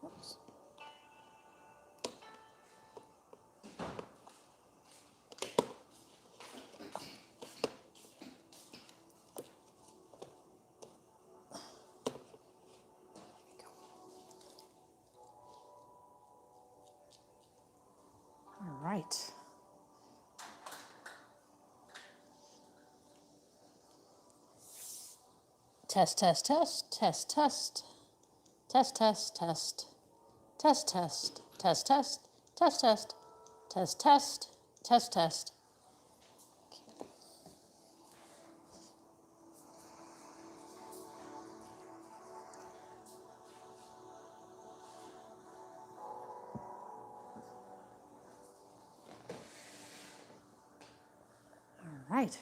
Oops. All right. Test, test, test, test, test, test, test, test, test, test, test, test, test, test, test, test, test, test. All right.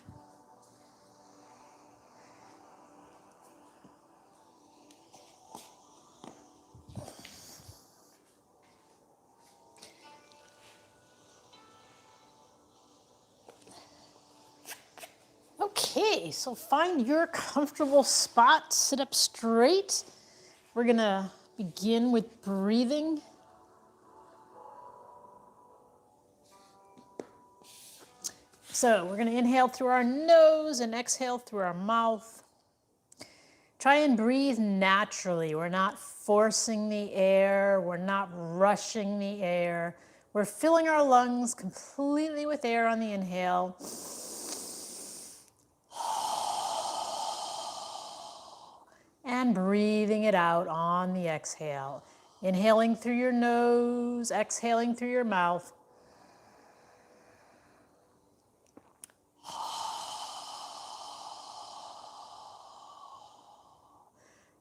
Okay, so find your comfortable spot, sit up straight. We're gonna begin with breathing. So we're gonna inhale through our nose and exhale through our mouth. Try and breathe naturally. We're not forcing the air. We're not rushing the air. We're filling our lungs completely with air on the inhale. And breathing it out on the exhale. Inhaling through your nose, exhaling through your mouth.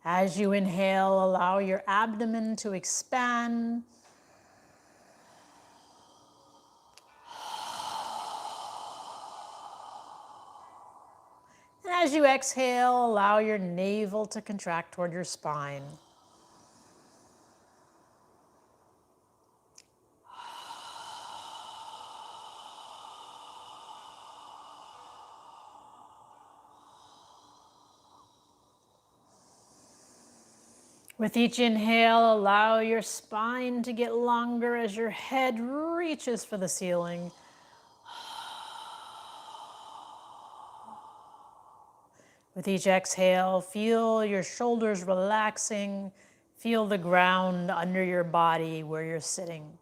As you inhale, allow your abdomen to expand. And as you exhale, allow your navel to contract toward your spine. With each inhale, allow your spine to get longer as your head reaches for the ceiling. With each exhale, feel your shoulders relaxing. Feel the ground under your body where you're sitting.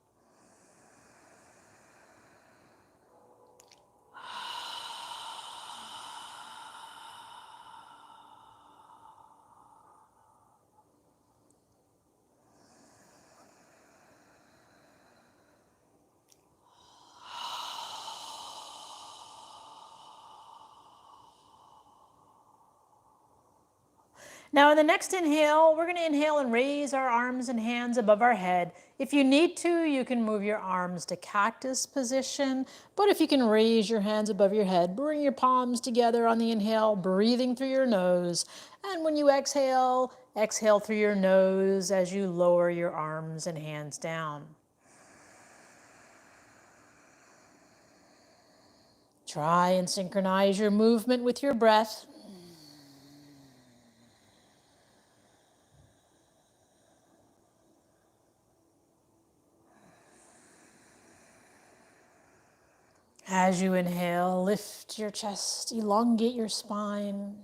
Now, in the next inhale, we're going to inhale and raise our arms and hands above our head. If you need to, you can move your arms to cactus position. But if you can raise your hands above your head, bring your palms together on the inhale, breathing through your nose. And when you exhale, exhale through your nose as you lower your arms and hands down. Try and synchronize your movement with your breath. As you inhale, lift your chest, elongate your spine.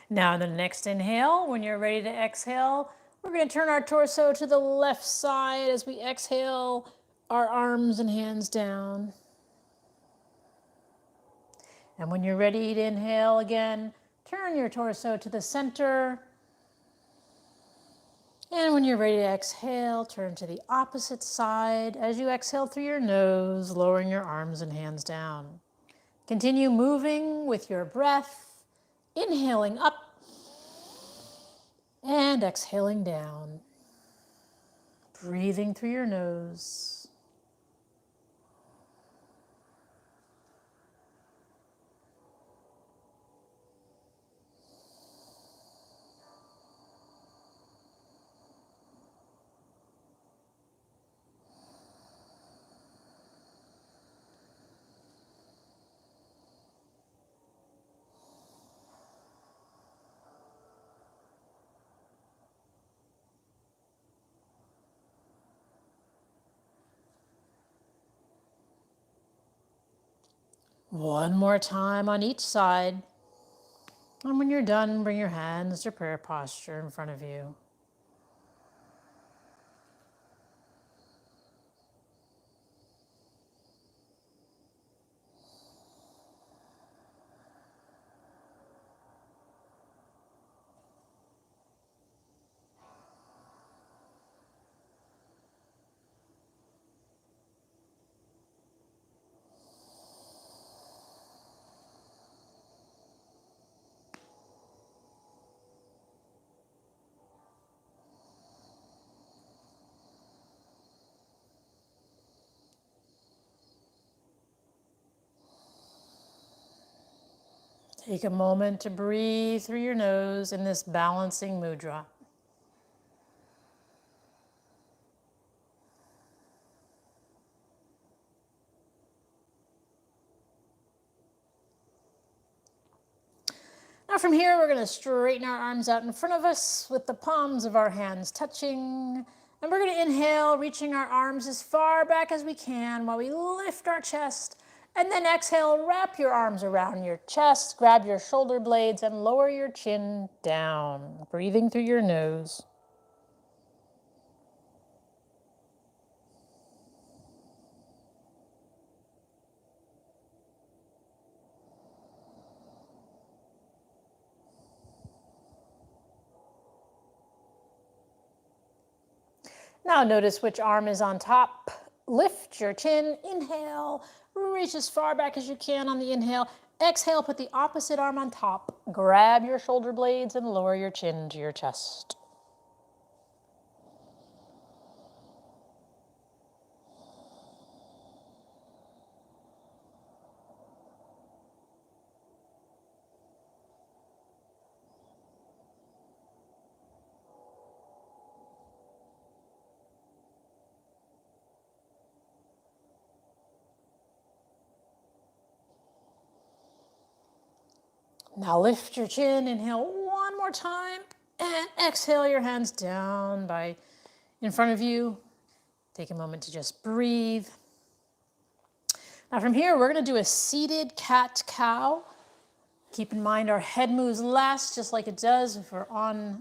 Now, the next inhale, when you're ready to exhale, we're going to turn our torso to the left side as we exhale, our arms and hands down. And when you're ready to inhale again, turn your torso to the center. And when you're ready to exhale, turn to the opposite side. As you exhale through your nose, lowering your arms and hands down. Continue moving with your breath, inhaling up and exhaling down. Breathing through your nose. One more time on each side. And when you're done, bring your hands to prayer posture in front of you. Take a moment to breathe through your nose in this balancing mudra. Now from here, we're going to straighten our arms out in front of us with the palms of our hands touching. And we're going to inhale, reaching our arms as far back as we can while we lift our chest. And then exhale, wrap your arms around your chest, grab your shoulder blades, and lower your chin down, breathing through your nose. Now notice which arm is on top. Lift your chin, inhale, reach as far back as you can on the inhale. Exhale, put the opposite arm on top. Grab your shoulder blades and lower your chin to your chest. Now lift your chin, inhale one more time, and exhale your hands down by in front of you. Take a moment to just breathe. Now from here, we're going to do a seated cat-cow. Keep in mind our head moves last, just like it does if we're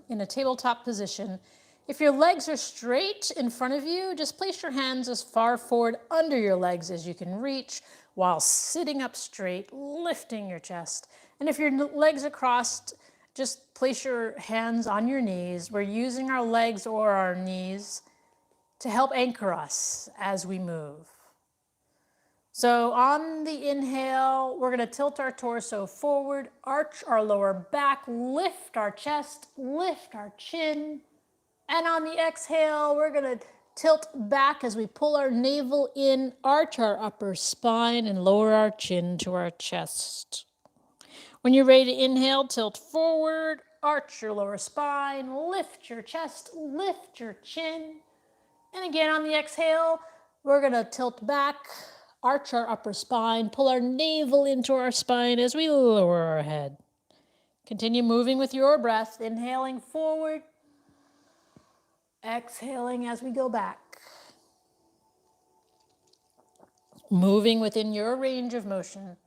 in a tabletop position. If your legs are straight in front of you, just place your hands as far forward under your legs as you can reach while sitting up straight, lifting your chest. And if your legs are crossed, just place your hands on your knees. We're using our legs or our knees to help anchor us as we move. So on the inhale, we're going to tilt our torso forward, arch our lower back, lift our chest, lift our chin. And on the exhale, we're going to tilt back as we pull our navel in, arch our upper spine, and lower our chin to our chest. When you're ready to inhale, tilt forward, arch your lower spine, lift your chest, lift your chin. And again, on the exhale, we're going to tilt back, arch our upper spine, pull our navel into our spine as we lower our head. Continue moving with your breath, inhaling forward, exhaling as we go back. Moving within your range of motion.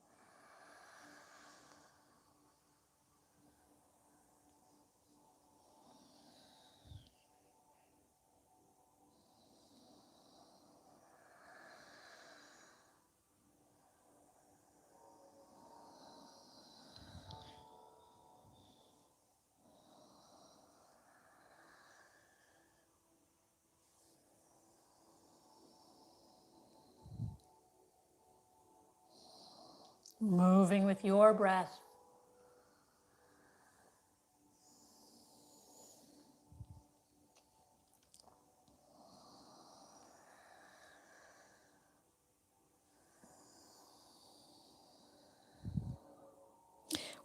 moving with your breath.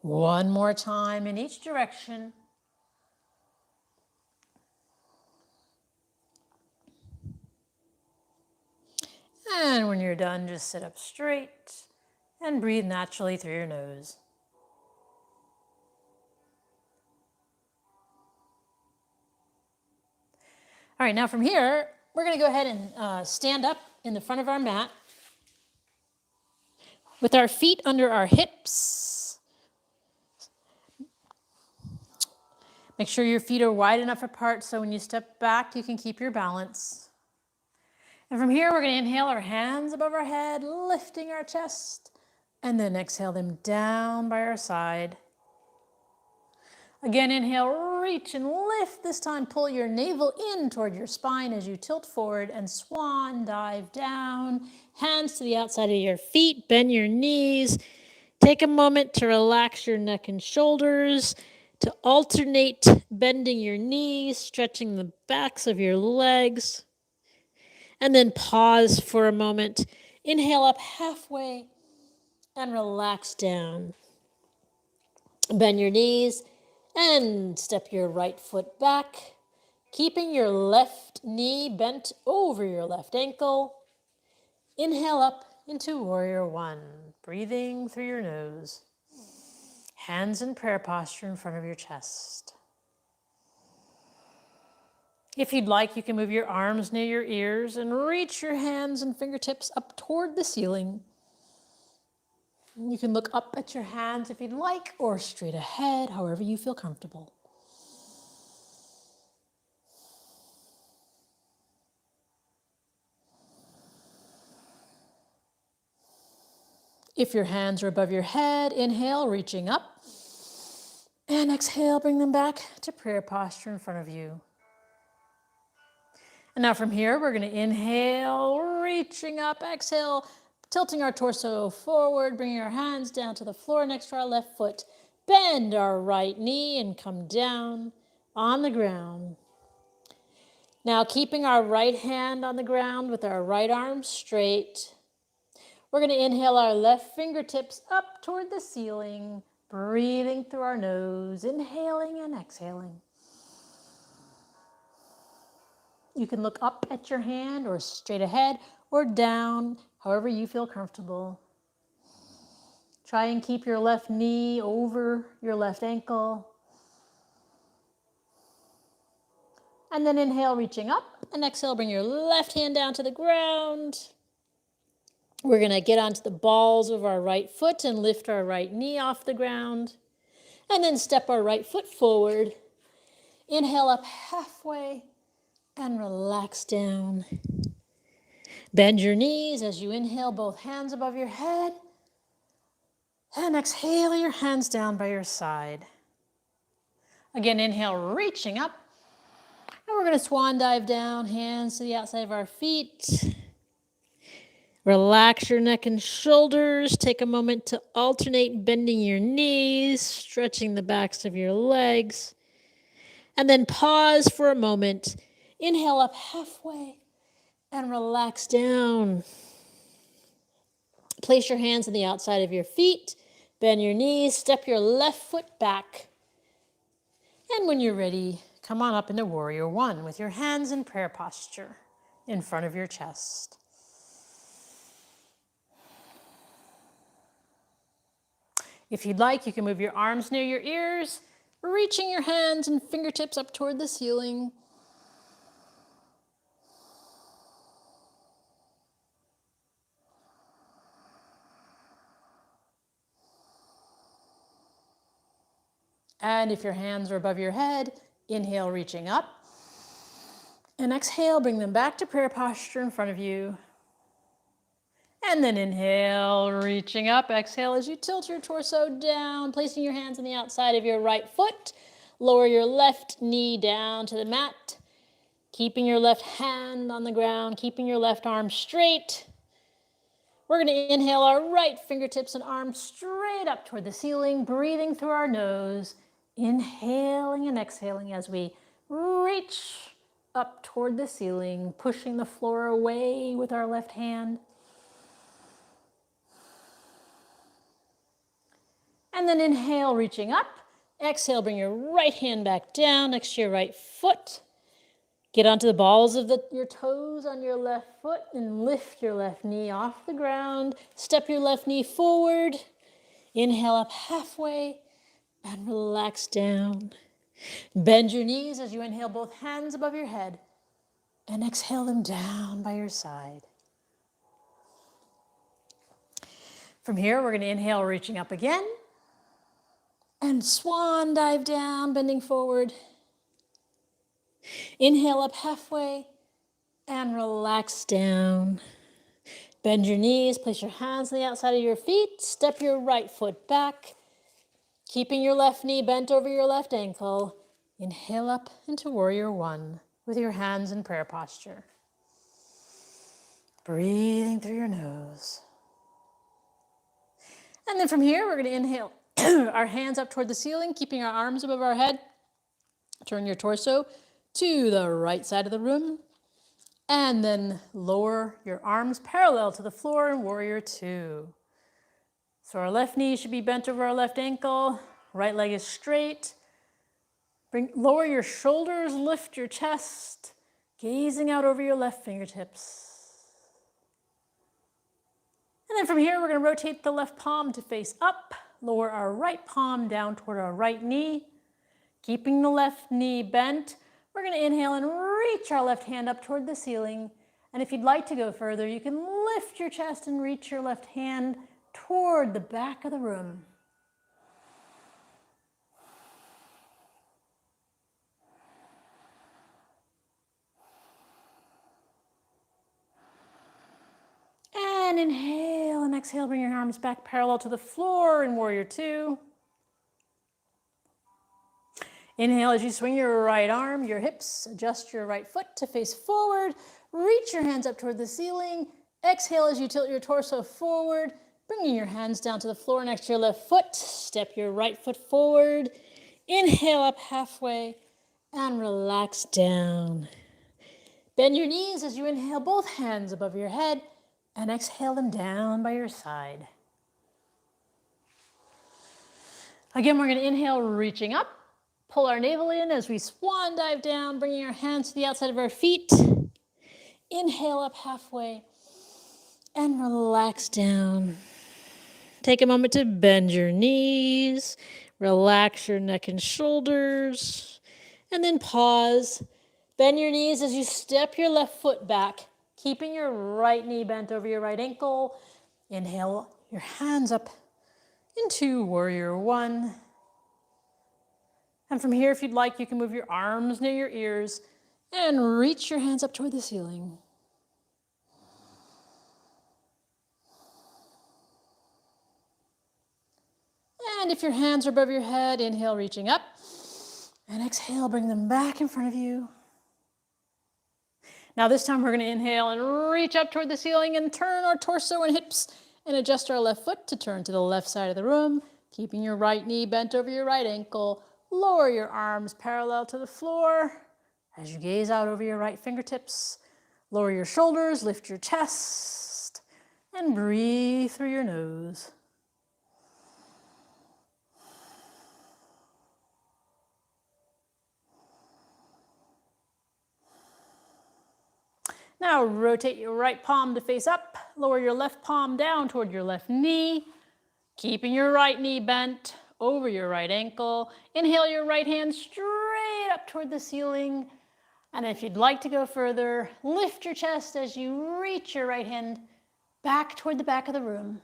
One more time in each direction. And when you're done, just sit up straight and breathe naturally through your nose. All right, now from here, we're going to go ahead and stand up in the front of our mat with our feet under our hips. Make sure your feet are wide enough apart so when you step back, you can keep your balance. And from here, we're going to inhale our hands above our head, lifting our chest, and then exhale them down by our side. Again, inhale, reach and lift. This time, pull your navel in toward your spine as you tilt forward and swan dive down. Hands to the outside of your feet, bend your knees. Take a moment to relax your neck and shoulders, to alternate bending your knees, stretching the backs of your legs. And then pause for a moment. Inhale up halfway and relax down. Bend your knees and step your right foot back, keeping your left knee bent over your left ankle. Inhale up into Warrior One, breathing through your nose. Hands in prayer posture in front of your chest. If you'd like, you can move your arms near your ears and reach your hands and fingertips up toward the ceiling. You can look up at your hands if you'd like, or straight ahead, however you feel comfortable. If your hands are above your head, inhale, reaching up. And exhale, bring them back to prayer posture in front of you. And now from here, we're going to inhale, reaching up, exhale, tilting our torso forward, bringing our hands down to the floor next to our left foot. Bend our right knee and come down on the ground. Now keeping our right hand on the ground with our right arm straight. We're going to inhale our left fingertips up toward the ceiling, breathing through our nose, inhaling and exhaling. You can look up at your hand or straight ahead or down, however you feel comfortable. Try and keep your left knee over your left ankle. And then inhale, reaching up, and exhale, bring your left hand down to the ground. We're going to get onto the balls of our right foot and lift our right knee off the ground. And then step our right foot forward. Inhale up halfway and relax down. Bend your knees as you inhale, both hands above your head. And exhale your hands down by your side. Again, inhale, reaching up. And we're going to swan dive down, hands to the outside of our feet. Relax your neck and shoulders. Take a moment to alternate bending your knees, stretching the backs of your legs. And then pause for a moment. Inhale up halfway and relax down. Place your hands on the outside of your feet. Bend your knees. Step your left foot back. And when you're ready, come on up into Warrior One with your hands in prayer posture in front of your chest. If you'd like, you can move your arms near your ears, reaching your hands and fingertips up toward the ceiling. And if your hands are above your head, inhale, reaching up. And exhale, bring them back to prayer posture in front of you. And then inhale, reaching up. Exhale as you tilt your torso down, placing your hands on the outside of your right foot. Lower your left knee down to the mat, keeping your left hand on the ground, keeping your left arm straight. We're going to inhale our right fingertips and arms straight up toward the ceiling, breathing through our nose, inhaling and exhaling as we reach up toward the ceiling, pushing the floor away with our left hand. And then inhale, reaching up. Exhale, bring your right hand back down next to your right foot. Get onto the balls of your toes on your left foot and lift your left knee off the ground. Step your left knee forward. Inhale up halfway and relax down. Bend your knees as you inhale, both hands above your head, and exhale them down by your side. From here, we're going to inhale, reaching up again. And swan dive down, bending forward. Inhale up halfway and relax down. Bend your knees, place your hands on the outside of your feet. Step your right foot back, keeping your left knee bent over your left ankle. Inhale up into Warrior One with your hands in prayer posture. Breathing through your nose. And then from here, we're going to inhale our hands up toward the ceiling, keeping our arms above our head. Turn your torso to the right side of the room. And then lower your arms parallel to the floor in Warrior Two. So our left knee should be bent over our left ankle. Right leg is straight. Lower your shoulders, lift your chest, gazing out over your left fingertips. And then from here, we're going to rotate the left palm to face up. Lower our right palm down toward our right knee. Keeping the left knee bent, we're going to inhale and reach our left hand up toward the ceiling. And if you'd like to go further, you can lift your chest and reach your left hand toward the back of the room. And inhale and exhale, bring your arms back parallel to the floor in Warrior Two. Inhale as you swing your right arm, your hips, adjust your right foot to face forward. Reach your hands up toward the ceiling. Exhale as you tilt your torso forward, bringing your hands down to the floor next to your left foot. Step your right foot forward. Inhale up halfway and relax down. Bend your knees as you inhale, both hands above your head, and exhale them down by your side. Again, we're going to inhale, reaching up. Pull our navel in as we swan dive down, bringing our hands to the outside of our feet. Inhale up halfway and relax down. Take a moment to bend your knees, relax your neck and shoulders, and then pause. Bend your knees as you step your left foot back, keeping your right knee bent over your right ankle. Inhale your hands up into Warrior One. And from here, if you'd like, you can move your arms near your ears and reach your hands up toward the ceiling. And if your hands are above your head, inhale, reaching up. And exhale, bring them back in front of you. Now this time we're going to inhale and reach up toward the ceiling and turn our torso and hips and adjust our left foot to turn to the left side of the room, keeping your right knee bent over your right ankle. Lower your arms parallel to the floor as you gaze out over your right fingertips. Lower your shoulders, lift your chest, and breathe through your nose. Now rotate your right palm to face up. Lower your left palm down toward your left knee, keeping your right knee bent over your right ankle. Inhale your right hand straight up toward the ceiling. And if you'd like to go further, lift your chest as you reach your right hand back toward the back of the room.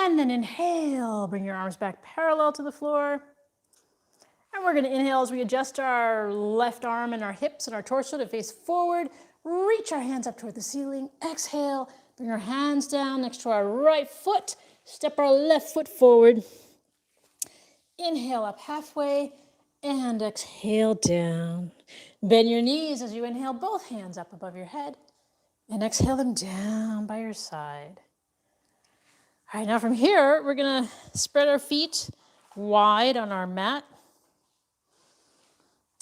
And then inhale, bring your arms back parallel to the floor. And we're going to inhale as we adjust our left arm and our hips and our torso to face forward. Reach our hands up toward the ceiling. Exhale, bring our hands down next to our right foot. Step our left foot forward. Inhale up halfway and exhale down. Bend your knees as you inhale, both hands up above your head, and exhale them down by your side. All right, now from here, we're gonna spread our feet wide on our mat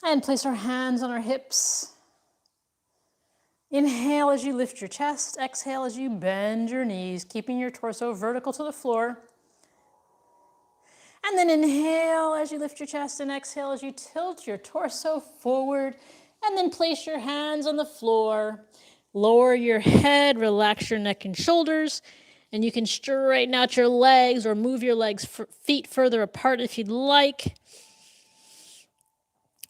and place our hands on our hips. Inhale as you lift your chest. Exhale as you bend your knees, keeping your torso vertical to the floor. And then inhale as you lift your chest, and exhale as you tilt your torso forward. And then place your hands on the floor. Lower your head, relax your neck and shoulders. And you can straighten out your legs or move your feet further apart if you'd like.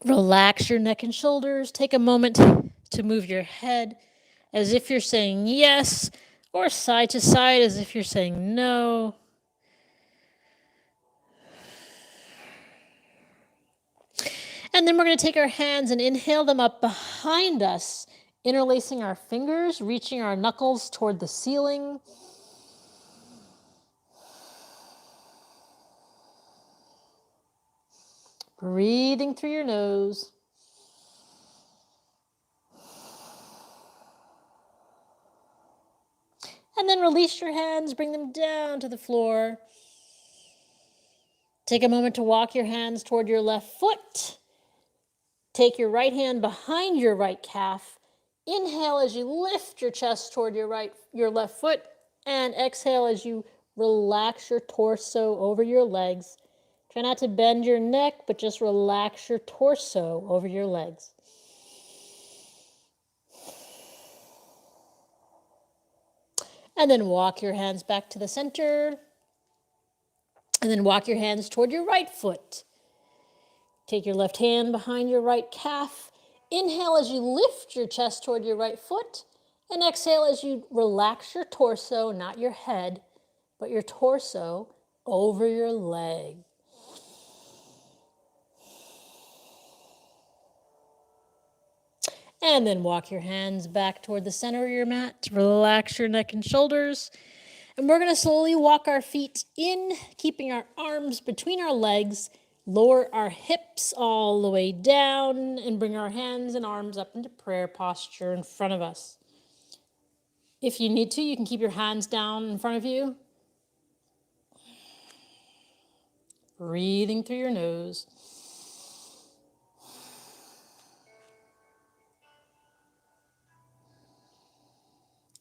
Relax your neck and shoulders. Take a moment to move your head as if you're saying yes, or side to side as if you're saying no. And then we're going to take our hands and inhale them up behind us, interlacing our fingers, reaching our knuckles toward the ceiling. Breathing through your nose. And then release your hands, bring them down to the floor. Take a moment to walk your hands toward your left foot. Take your right hand behind your right calf. Inhale as you lift your chest toward your left foot, and exhale as you relax your torso over your legs. Try not to bend your neck, but just relax your torso over your legs. And then walk your hands back to the center. And then walk your hands toward your right foot. Take your left hand behind your right calf. Inhale as you lift your chest toward your right foot. And exhale as you relax your torso, not your head, but your torso over your leg. And then walk your hands back toward the center of your mat. Relax your neck and shoulders. And we're going to slowly walk our feet in, keeping our arms between our legs. Lower our hips all the way down and bring our hands and arms up into prayer posture in front of us. If you need to, you can keep your hands down in front of you. Breathing through your nose.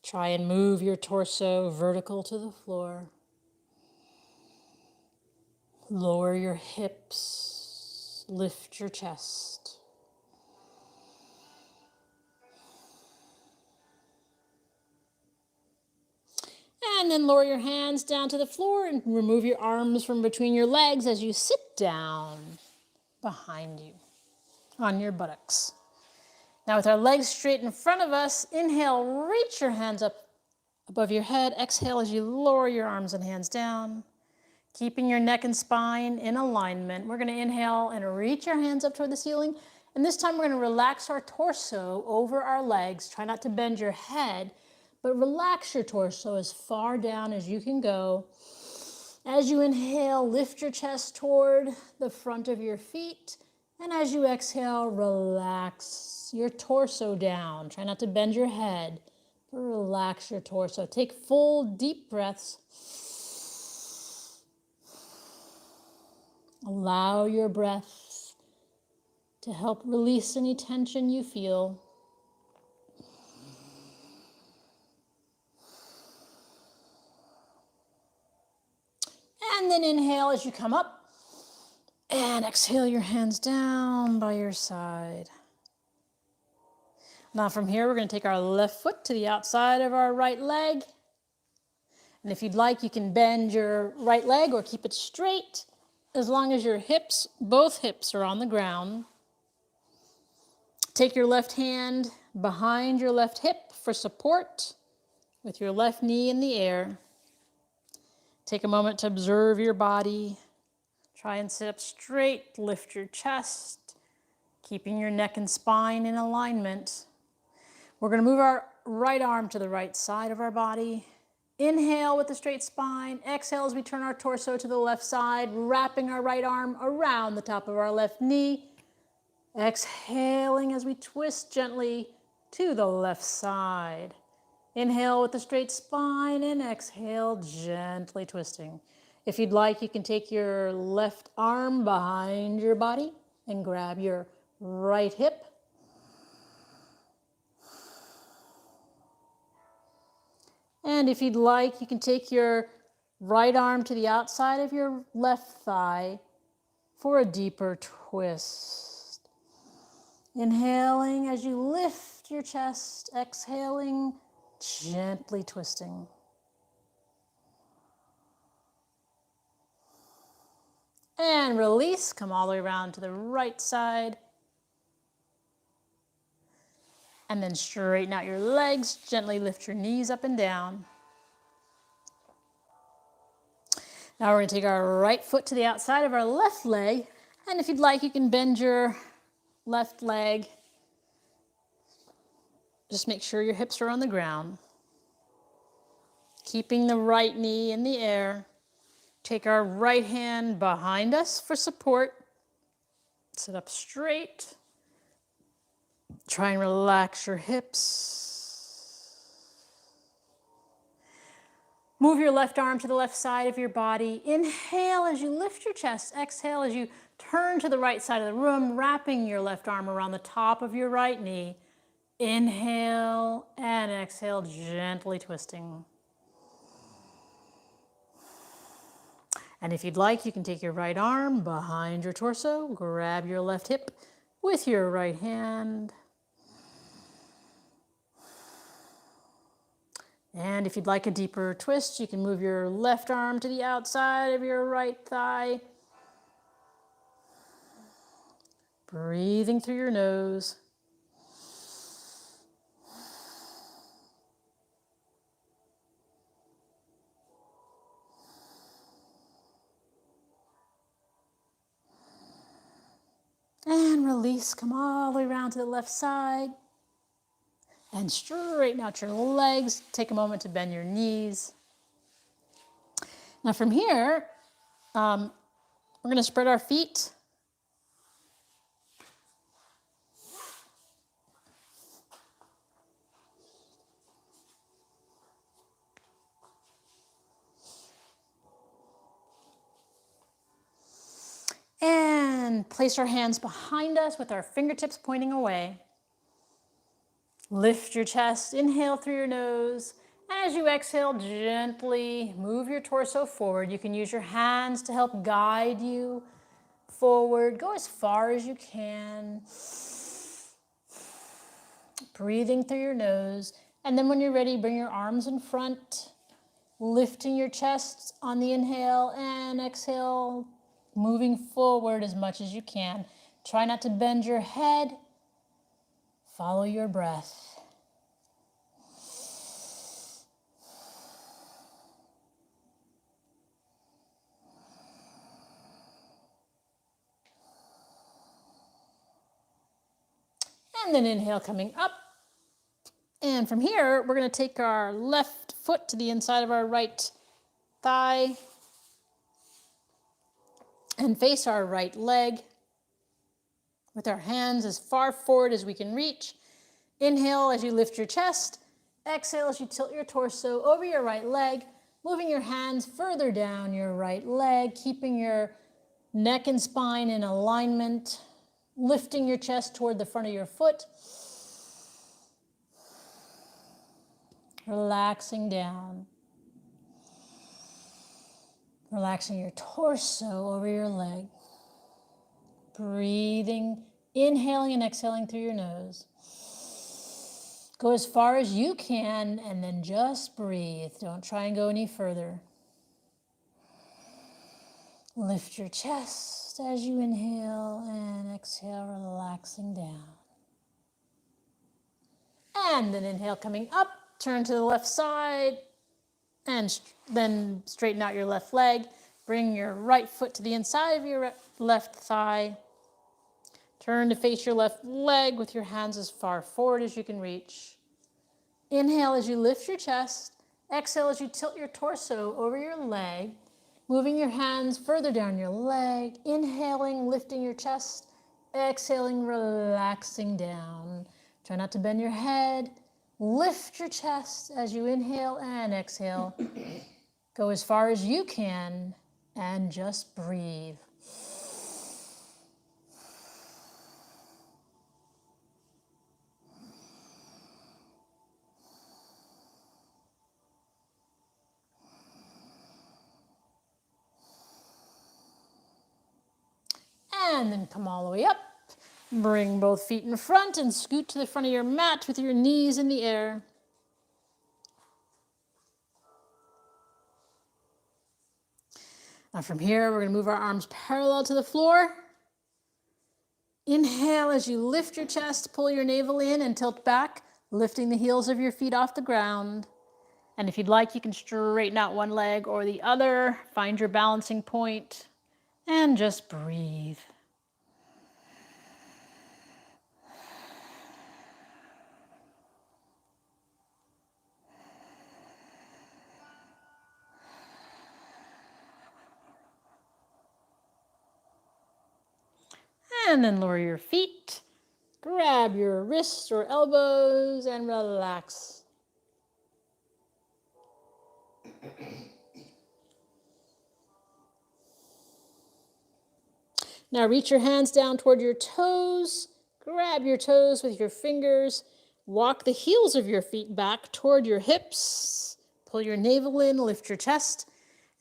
Try and move your torso vertical to the floor. Lower your hips. Lift your chest. And then lower your hands down to the floor and remove your arms from between your legs as you sit down behind you on your buttocks. Now with our legs straight in front of us, inhale, reach your hands up above your head. Exhale as you lower your arms and hands down, keeping your neck and spine in alignment. We're going to inhale and reach our hands up toward the ceiling. And this time we're going to relax our torso over our legs. Try not to bend your head, but relax your torso as far down as you can go. As you inhale, lift your chest toward the front of your feet. And as you exhale, relax your torso down. Try not to bend your head, but relax your torso. Take full, deep breaths. Allow your breath to help release any tension you feel. And then inhale as you come up. And exhale your hands down by your side. Now from here, we're going to take our left foot to the outside of our right leg. And if you'd like, you can bend your right leg or keep it straight as long as your hips, both hips are on the ground. Take your left hand behind your left hip for support with your left knee in the air. Take a moment to observe your body. Try and sit up straight, lift your chest, keeping your neck and spine in alignment. We're going to move our right arm to the right side of our body. Inhale with a straight spine. Exhale as we turn our torso to the left side, wrapping our right arm around the top of our left knee. Exhaling as we twist gently to the left side. Inhale with a straight spine and exhale, gently twisting. If you'd like, you can take your left arm behind your body and grab your right hip. And if you'd like, you can take your right arm to the outside of your left thigh for a deeper twist. Inhaling as you lift your chest, exhaling, gently twisting. And release, come all the way around to the right side. And then straighten out your legs, gently lift your knees up and down. Now we're going to take our right foot to the outside of our left leg. And if you'd like, you can bend your left leg. Just make sure your hips are on the ground. Keeping the right knee in the air. Take our right hand behind us for support. Sit up straight. Try and relax your hips. Move your left arm to the left side of your body. Inhale as you lift your chest. Exhale as you turn to the right side of the room, wrapping your left arm around the top of your right knee. Inhale and exhale, gently twisting. And if you'd like, you can take your right arm behind your torso, grab your left hip with your right hand. And if you'd like a deeper twist, you can move your left arm to the outside of your right thigh. Breathing through your nose. And release, come all the way around to the left side. And straighten out your legs. Take a moment to bend your knees. Now from here, we're going to spread our feet. And place our hands behind us with our fingertips pointing away. Lift your chest, inhale through your nose. As you exhale, gently move your torso forward. You can use your hands to help guide you forward. Go as far as you can. Breathing through your nose. And then when you're ready, bring your arms in front, lifting your chest on the inhale and exhale, moving forward as much as you can. Try not to bend your head. Follow your breath. And then inhale coming up. And from here, we're going to take our left foot to the inside of our right thigh and face our right leg with our hands as far forward as we can reach. Inhale as you lift your chest. Exhale as you tilt your torso over your right leg, moving your hands further down your right leg, keeping your neck and spine in alignment, lifting your chest toward the front of your foot. Relaxing down. Relaxing your torso over your leg. Breathing, inhaling and exhaling through your nose. Go as far as you can and then just breathe. Don't try and go any further. Lift your chest as you inhale and exhale, relaxing down. And then inhale coming up, turn to the left side and then straighten out your left leg. Bring your right foot to the inside of your left thigh. Turn to face your left leg with your hands as far forward as you can reach. Inhale as you lift your chest. Exhale as you tilt your torso over your leg, moving your hands further down your leg, inhaling, lifting your chest, exhaling, relaxing down. Try not to bend your head. Lift your chest as you inhale and exhale. Go as far as you can and just breathe. And then come all the way up. Bring both feet in front and scoot to the front of your mat with your knees in the air. Now from here, we're going to move our arms parallel to the floor. Inhale as you lift your chest, pull your navel in and tilt back, lifting the heels of your feet off the ground. And if you'd like, you can straighten out one leg or the other, find your balancing point, and just breathe. And then lower your feet, grab your wrists or elbows, and relax. Now reach your hands down toward your toes, grab your toes with your fingers, walk the heels of your feet back toward your hips, pull your navel in, lift your chest,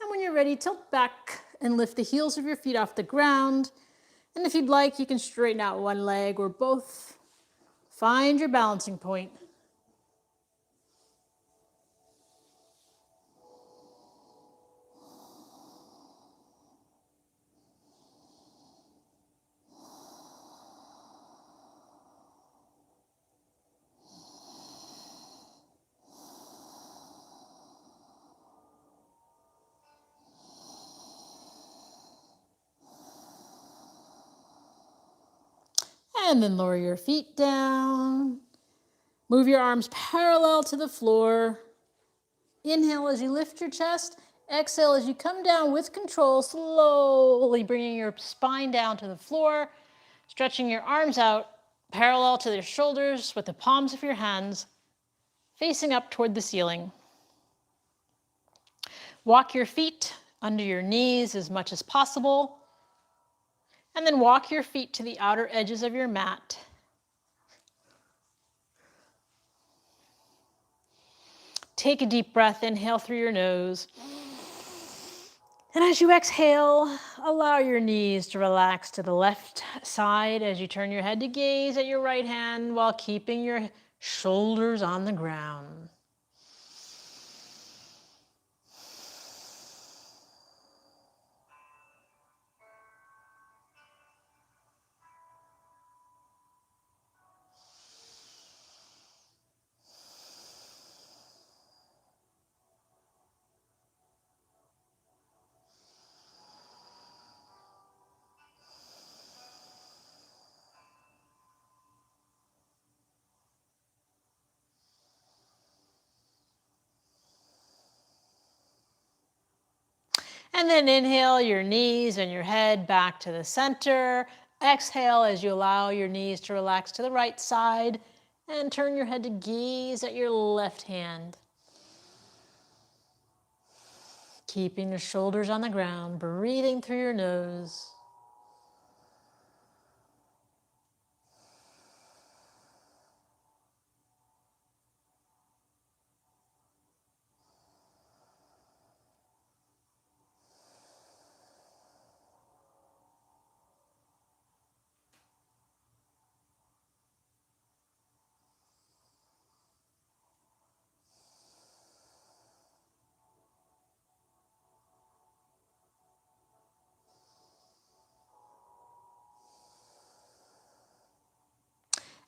and when you're ready, tilt back and lift the heels of your feet off the ground. And if you'd like, you can straighten out one leg or both. Find your balancing point. And then lower your feet down. Move your arms parallel to the floor. Inhale as you lift your chest. Exhale as you come down with control, slowly bringing your spine down to the floor, stretching your arms out parallel to your shoulders with the palms of your hands facing up toward the ceiling. Walk your feet under your knees as much as possible, and then walk your feet to the outer edges of your mat. Take a deep breath, inhale through your nose. And as you exhale, allow your knees to relax to the left side as you turn your head to gaze at your right hand while keeping your shoulders on the ground. And then inhale your knees and your head back to the center. Exhale as you allow your knees to relax to the right side and turn your head to gaze at your left hand. Keeping the shoulders on the ground, breathing through your nose.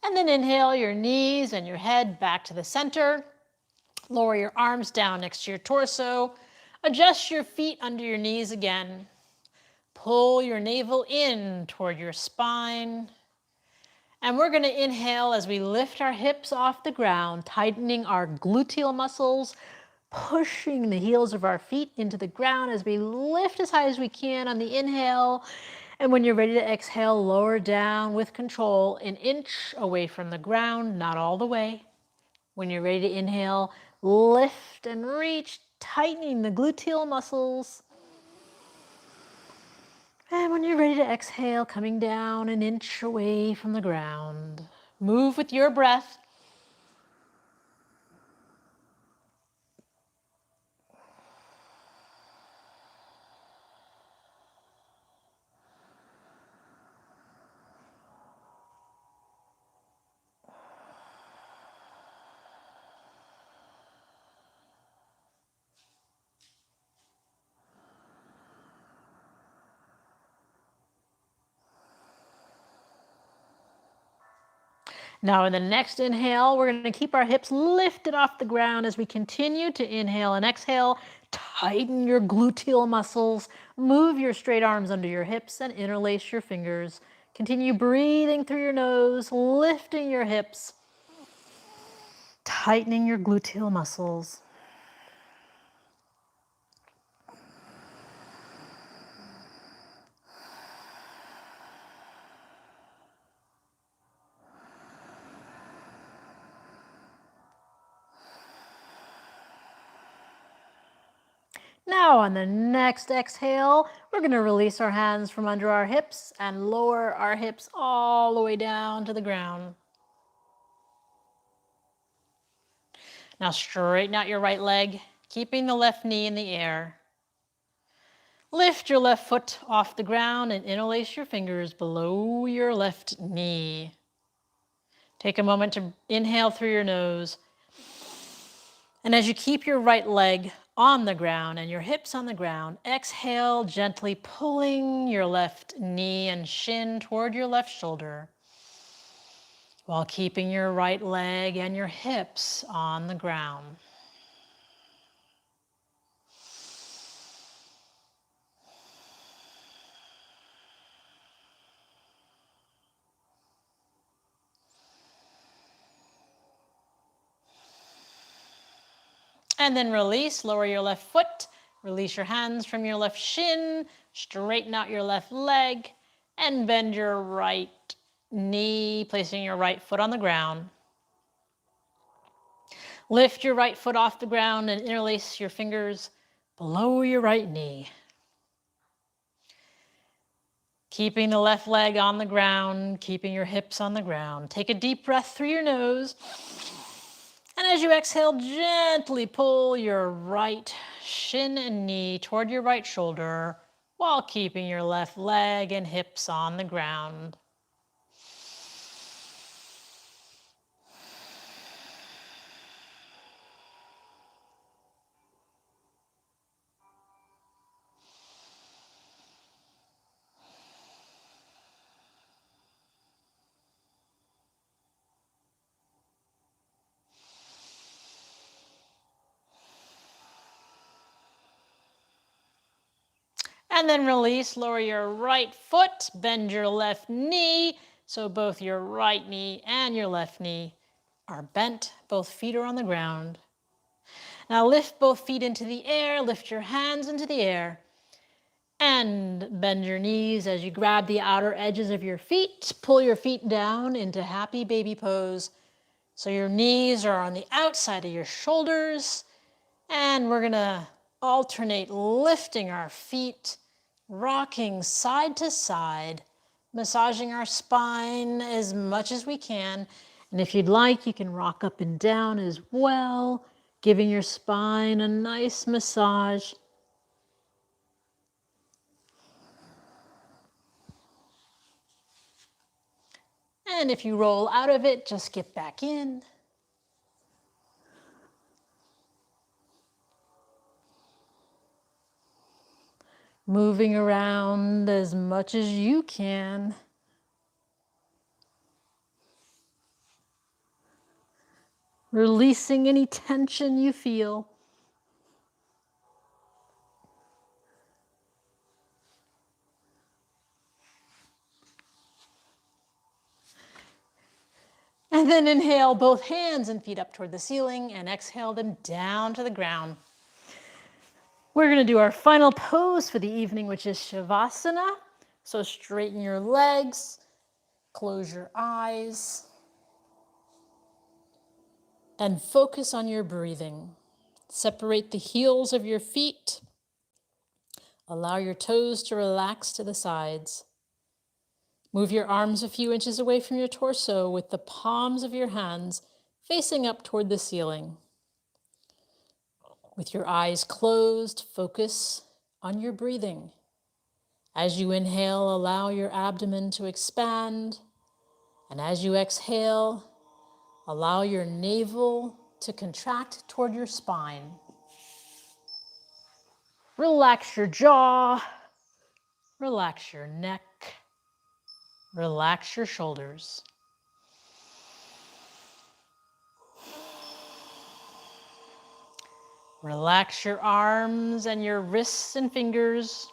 And then inhale your knees and your head back to the center. Lower your arms down next to your torso. Adjust your feet under your knees again. Pull your navel in toward your spine. And we're going to inhale as we lift our hips off the ground, tightening our gluteal muscles, pushing the heels of our feet into the ground as we lift as high as we can on the inhale. And when you're ready to exhale, lower down with control, an inch away from the ground, not all the way. When you're ready to inhale, lift and reach, tightening the gluteal muscles. And when you're ready to exhale, coming down an inch away from the ground. Move with your breath. Now in the next inhale, we're going to keep our hips lifted off the ground as we continue to inhale and exhale. Tighten your gluteal muscles. Move your straight arms under your hips and interlace your fingers. Continue breathing through your nose, lifting your hips, tightening your gluteal muscles. Now on the next exhale, we're going to release our hands from under our hips and lower our hips all the way down to the ground. Now straighten out your right leg, keeping the left knee in the air. Lift your left foot off the ground and interlace your fingers below your left knee. Take a moment to inhale through your nose. And as you keep your right leg on the ground and your hips on the ground, exhale, gently pulling your left knee and shin toward your left shoulder while keeping your right leg and your hips on the ground. And then release, lower your left foot, release your hands from your left shin, straighten out your left leg, and bend your right knee, placing your right foot on the ground. Lift your right foot off the ground and interlace your fingers below your right knee. Keeping the left leg on the ground, keeping your hips on the ground. Take a deep breath through your nose. And as you exhale, gently pull your right shin and knee toward your right shoulder while keeping your left leg and hips on the ground. And then release, lower your right foot, bend your left knee, so both your right knee and your left knee are bent. Both feet are on the ground. Now lift both feet into the air, lift your hands into the air, and bend your knees as you grab the outer edges of your feet. Pull your feet down into happy baby pose. So your knees are on the outside of your shoulders, and we're gonna alternate lifting our feet, rocking side to side, massaging our spine as much as we can. And if you'd like, you can rock up and down as well, giving your spine a nice massage. And if you roll out of it, just get back in. Moving around as much as you can. Releasing any tension you feel. And then inhale both hands and feet up toward the ceiling and exhale them down to the ground. We're going to do our final pose for the evening, which is Shavasana. So straighten your legs, close your eyes, and focus on your breathing. Separate the heels of your feet. Allow your toes to relax to the sides. Move your arms a few inches away from your torso with the palms of your hands facing up toward the ceiling. With your eyes closed, focus on your breathing. As you inhale, allow your abdomen to expand. And as you exhale, allow your navel to contract toward your spine. Relax your jaw. Relax your neck. Relax your shoulders. Relax your arms and your wrists and fingers.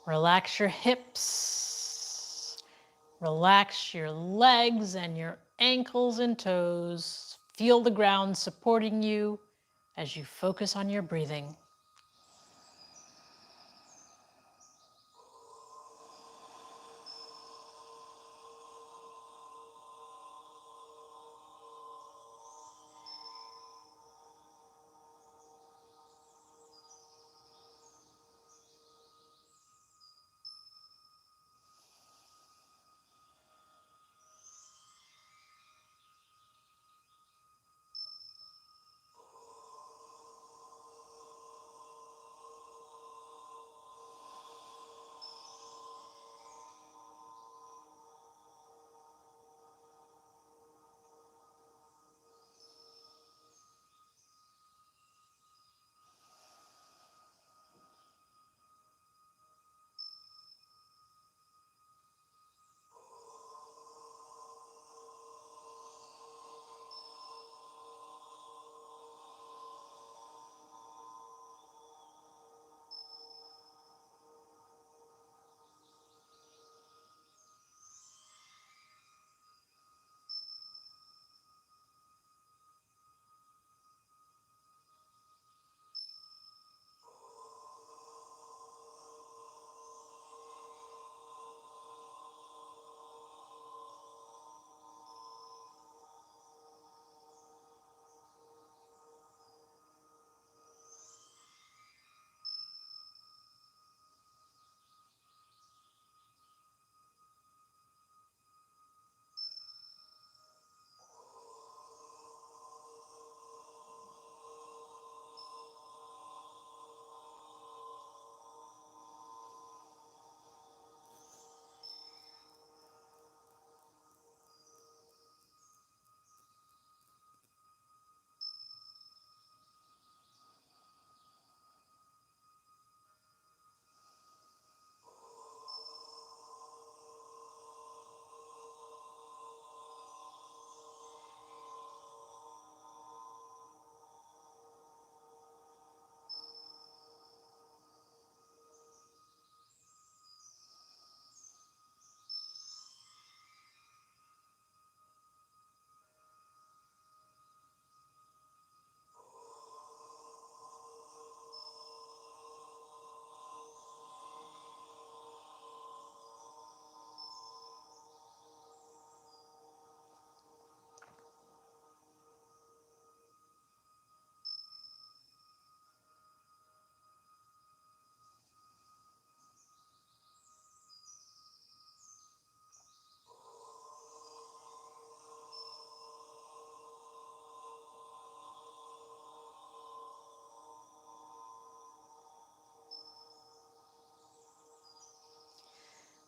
Relax your hips. Relax your legs and your ankles and toes. Feel the ground supporting you as you focus on your breathing.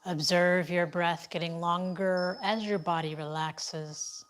Observe your breath getting longer as your body relaxes.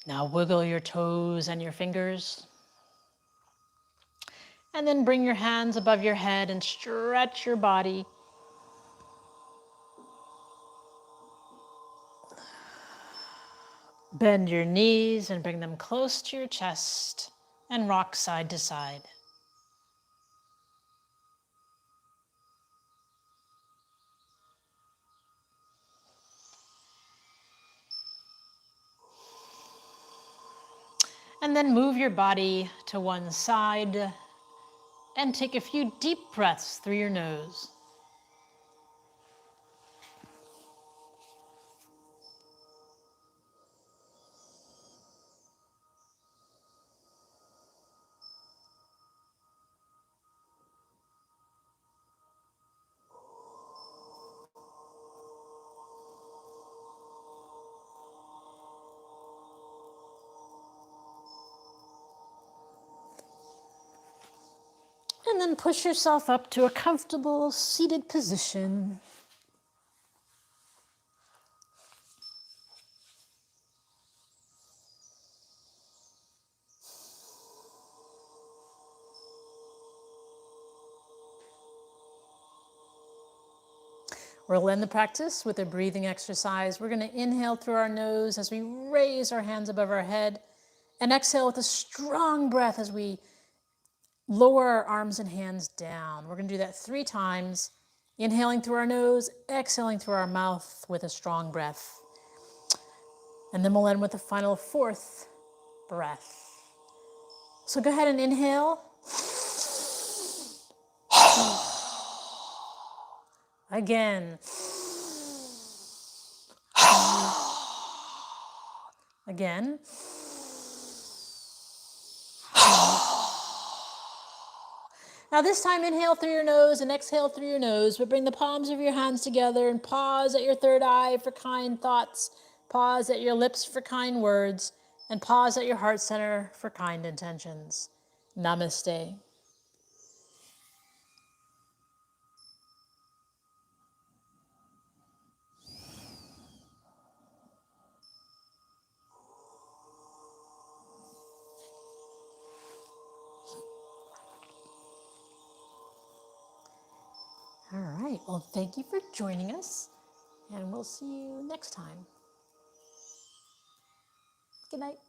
Now wiggle your toes and your fingers. And then bring your hands above your head and stretch your body. Bend your knees and bring them close to your chest and rock side to side. And then move your body to one side and take a few deep breaths through your nose. And then push yourself up to a comfortable seated position. We'll end the practice with a breathing exercise. We're going to inhale through our nose as we raise our hands above our head, and exhale with a strong breath as we lower our arms and hands down. We're going to do that 3 times, inhaling through our nose, exhaling through our mouth with a strong breath. And then we'll end with a final 4th breath. So go ahead and inhale. Again. Again. Now this time, inhale through your nose and exhale through your nose, but bring the palms of your hands together and pause at your third eye for kind thoughts, pause at your lips for kind words, and pause at your heart center for kind intentions. Namaste. All right, well, thank you for joining us, and we'll see you next time. Good night.